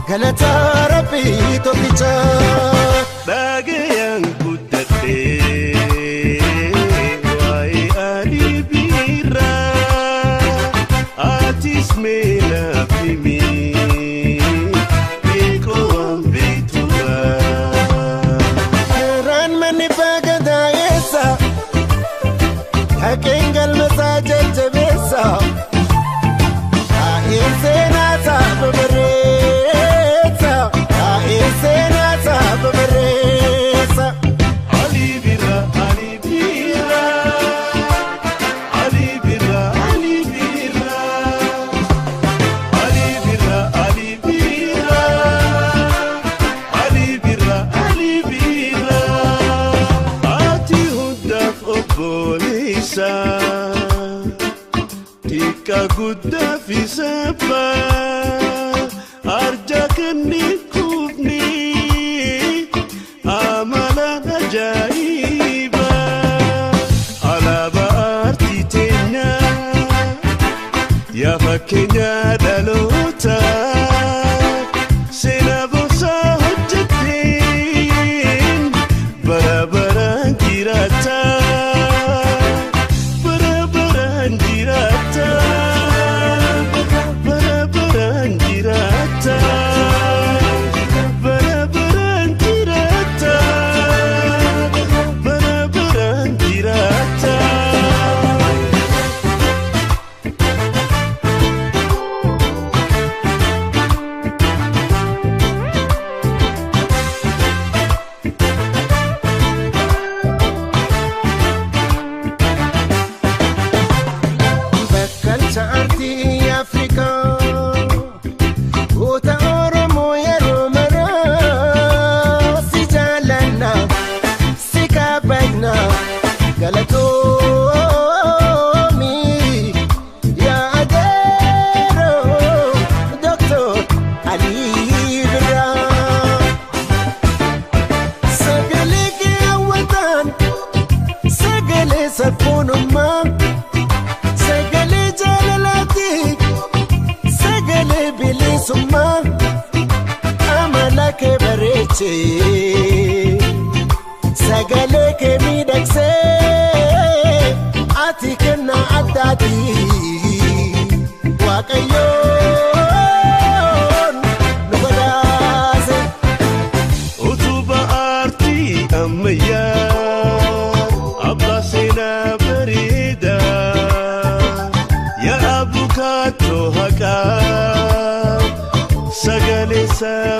Galata Rabbi Tokicha Bagayan Kutate Wai Ali Bira Atis Mela Pimi Iko Ambitua Ran Mani Bagada Yesa Hakengal Masaja Jabesa Senata Babaresa, Senata Babaresa. Ali Bira, Ali Bira, Ali Bira, Ali Bira, Ali Bira, Ali Bira, Ali Bira, Ali Bira. Ati Hudaf Obolisa. Tika gudda fi sabba arjakni kubni amala ajaiba ala baarti tenya ya fakenya dalota sena bosa hojjatin barabaran kirata Sagale ke midakse ati kenna adati wakayon nubadase utuba arti amya abasina barida ya abukato haka sagale sa